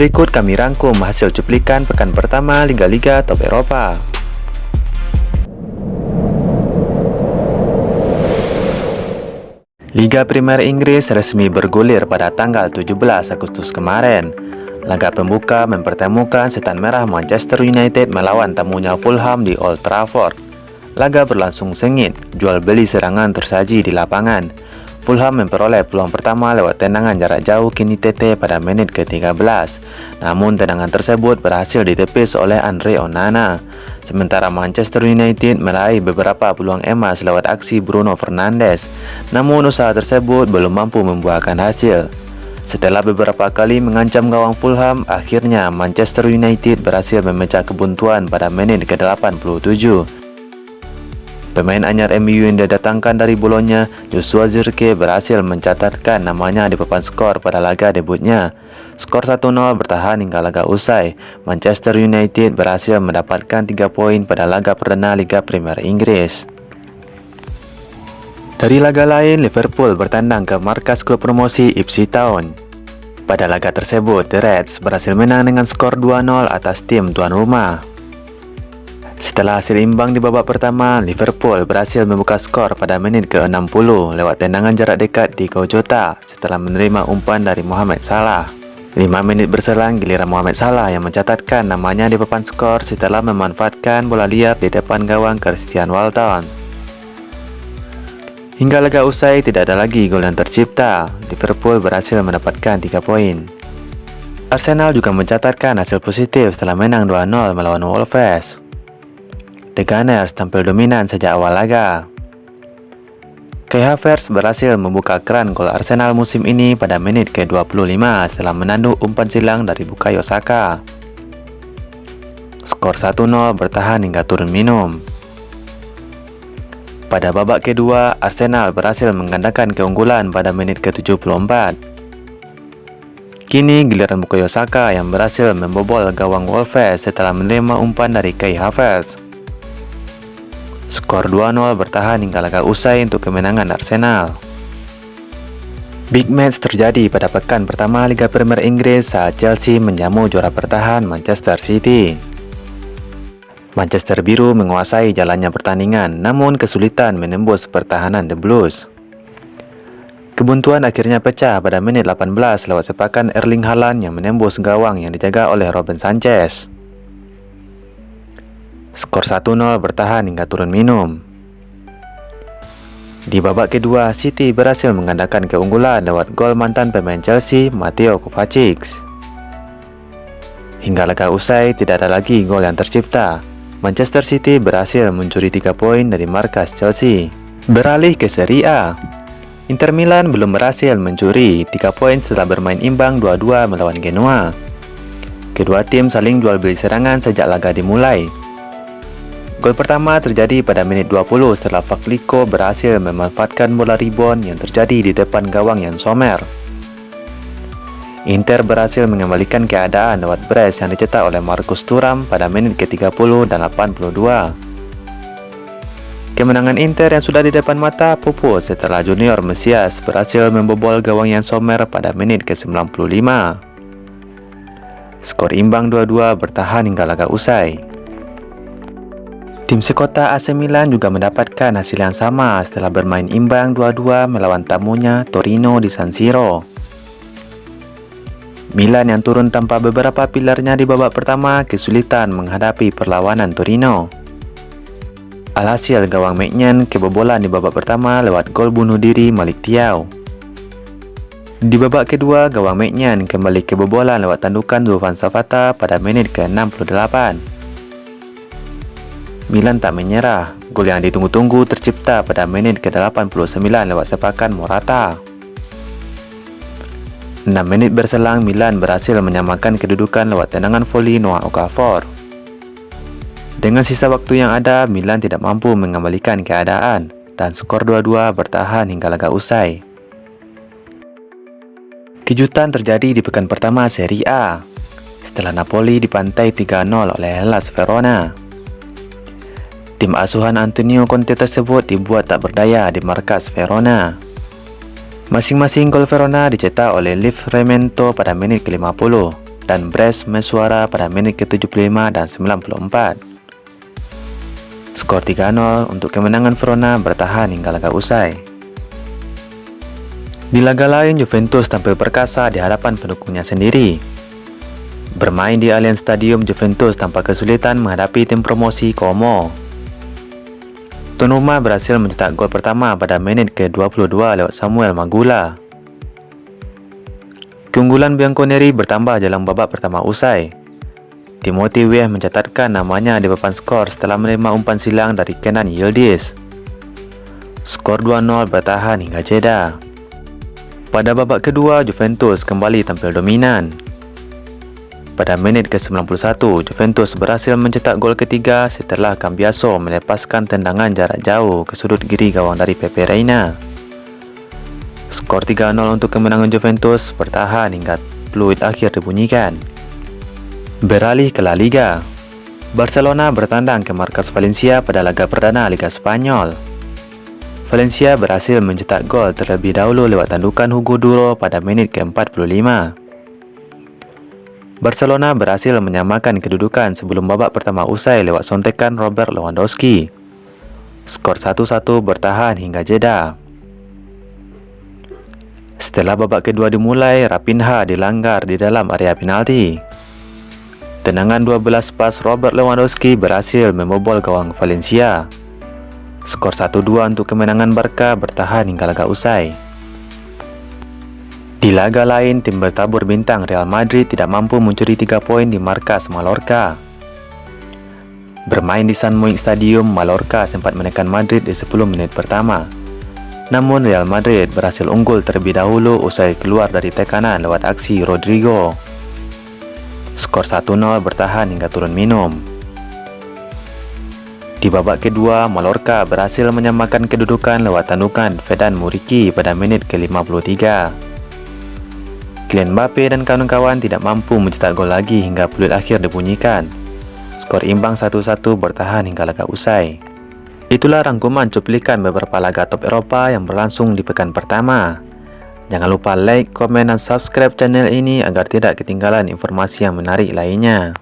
Berikut kami rangkum hasil cuplikan pekan pertama Liga-Liga Top Eropa. Liga Premier Inggris resmi bergulir pada tanggal 17 Agustus kemarin. Laga pembuka mempertemukan Setan Merah Manchester United melawan tamunya Fulham di Old Trafford. Laga berlangsung sengit, jual beli serangan tersaji di lapangan. Fulham memperoleh peluang pertama lewat tendangan jarak jauh Kenny Tete pada menit ke-13. Namun tendangan tersebut berhasil ditepis oleh Andre Onana. Sementara Manchester United meraih beberapa peluang emas lewat aksi Bruno Fernandes. Namun usaha tersebut belum mampu membuahkan hasil. Setelah beberapa kali mengancam gawang Fulham, akhirnya Manchester United berhasil memecah kebuntuan pada menit ke-87. Pemain anyar MU yang didatangkan dari Bologna, Joshua Zirkzee berhasil mencatatkan namanya di papan skor pada laga debutnya. Skor 1-0 bertahan hingga laga usai. Manchester United berhasil mendapatkan 3 poin pada laga perdana Liga Premier Inggris. Dari laga lain, Liverpool bertandang ke markas klub promosi Ipswich Town. Pada laga tersebut, The Reds berhasil menang dengan skor 2-0 atas tim tuan rumah. Setelah hasil imbang di babak pertama, Liverpool berhasil membuka skor pada menit ke-60 lewat tendangan jarak dekat di Jota setelah menerima umpan dari Mohamed Salah. 5 menit berselang, giliran Mohamed Salah yang mencatatkan namanya di papan skor setelah memanfaatkan bola liar di depan gawang Christian Walton. Hingga laga usai, tidak ada lagi gol yang tercipta. Liverpool berhasil mendapatkan 3 poin. Arsenal juga mencatatkan hasil positif setelah menang 2-0 melawan Wolves. The Gunners tampil dominan sejak awal laga. Kai Havertz berhasil membuka keran gol Arsenal musim ini pada menit ke-25 setelah menanduk umpan silang dari Bukayo Saka. Skor 1-0 bertahan hingga turun minum. Pada babak kedua, Arsenal berhasil menggandakan keunggulan pada menit ke-74. Kini giliran Bukayo Saka yang berhasil membobol gawang Wolves setelah menerima umpan dari Kai Havertz. Skor 2-0 bertahan hingga laga usai untuk kemenangan Arsenal. Big match terjadi pada pekan pertama Liga Premier Inggris saat Chelsea menjamu juara bertahan Manchester City. Manchester Biru menguasai jalannya pertandingan, namun kesulitan menembus pertahanan The Blues. Kebuntuan akhirnya pecah pada menit 18 lewat sepakan Erling Haaland yang menembus gawang yang dijaga oleh Robin Sanchez. Skor 1-0 bertahan hingga turun minum. Di babak kedua, City berhasil menggandakan keunggulan lewat gol mantan pemain Chelsea, Mateo Kovacic. Hingga laga usai, tidak ada lagi gol yang tercipta. Manchester City berhasil mencuri 3 poin dari markas Chelsea. Beralih ke Serie A, Inter Milan belum berhasil mencuri 3 poin setelah bermain imbang 2-2 melawan Genoa. Kedua tim saling jual beli serangan sejak laga dimulai. Gol pertama terjadi pada menit 20 setelah Fakliko berhasil memanfaatkan bola rebound yang terjadi di depan gawang Yann Sommer. Inter berhasil mengembalikan keadaan lewat brace yang dicetak oleh Marcus Thuram pada menit ke-30 dan 82. Kemenangan Inter yang sudah di depan mata pupus setelah Junior Mesias berhasil membobol gawang Yann Sommer pada menit ke-95. Skor imbang 2-2 bertahan hingga laga usai. Tim sekota AC Milan juga mendapatkan hasil yang sama setelah bermain imbang 2-2 melawan tamunya Torino di San Siro. Milan yang turun tanpa beberapa pilarnya di babak pertama kesulitan menghadapi perlawanan Torino. Alhasil gawang Maignan kebobolan di babak pertama lewat gol bunuh diri Malik Thiaw. Di babak kedua, gawang Maignan kembali kebobolan lewat tandukan Dufan Zapata pada menit ke-68. Milan tak menyerah, gol yang ditunggu-tunggu tercipta pada menit ke-89 lewat sepakan Morata. 6 menit berselang, Milan berhasil menyamakan kedudukan lewat tendangan voli Noah Okafor. Dengan sisa waktu yang ada, Milan tidak mampu mengembalikan keadaan dan skor 2-2 bertahan hingga laga usai. Kejutan terjadi di pekan pertama Serie A setelah Napoli dipantai 3-0 oleh Hellas Verona. Tim asuhan Antonio Conte tersebut dibuat tak berdaya di markas Verona. Masing-masing gol Verona dicetak oleh Livramento pada menit ke-50 dan Brest Mesuara pada menit ke-75 dan 94. Skor 3-0 untuk kemenangan Verona bertahan hingga laga usai. Di laga lain, Juventus tampil perkasa di hadapan pendukungnya sendiri. Bermain di Allianz Stadium, Juventus tanpa kesulitan menghadapi tim promosi Como. Donnarumma berhasil mencetak gol pertama pada menit ke-22 lewat Samuel Magula. Keunggulan Bianconeri bertambah dalam babak pertama usai. Timothy Weah mencatatkan namanya di papan skor setelah menerima umpan silang dari Kenan Yildiz. Skor 2-0 bertahan hingga jeda. Pada babak kedua, Juventus kembali tampil dominan. Pada menit ke-91, Juventus berhasil mencetak gol ketiga setelah Cambiaso melepaskan tendangan jarak jauh ke sudut kiri gawang dari Pepe Reina. Skor 3-0 untuk kemenangan Juventus bertahan hingga peluit akhir dibunyikan. Beralih ke La Liga, Barcelona bertandang ke markas Valencia pada laga perdana Liga Spanyol. Valencia berhasil mencetak gol terlebih dahulu lewat tandukan Hugo Duro pada menit ke-45. Barcelona berhasil menyamakan kedudukan sebelum babak pertama usai lewat sontekan Robert Lewandowski. Skor 1-1 bertahan hingga jeda. Setelah babak kedua dimulai, Raphinha dilanggar di dalam area penalti. Tendangan 12 pas Robert Lewandowski berhasil membobol gawang Valencia. Skor 1-2 untuk kemenangan Barca bertahan hingga laga usai. Di laga lain, tim bertabur bintang Real Madrid tidak mampu mencuri 3 poin di markas Mallorca. Bermain di San Moix Stadium, Mallorca sempat menekan Madrid di 10 menit pertama. Namun Real Madrid berhasil unggul terlebih dahulu usai keluar dari tekanan lewat aksi Rodrigo. Skor 1-0 bertahan hingga turun minum. Di babak kedua, Mallorca berhasil menyamakan kedudukan lewat tandukan Vedan Muriqi pada menit ke-53. Kylian Mbappe dan kawan-kawan tidak mampu mencetak gol lagi hingga peluit akhir dibunyikan. Skor imbang 1-1 bertahan hingga laga usai. Itulah rangkuman cuplikan beberapa laga top Eropa yang berlangsung di pekan pertama. Jangan lupa like, komen, dan subscribe channel ini agar tidak ketinggalan informasi yang menarik lainnya.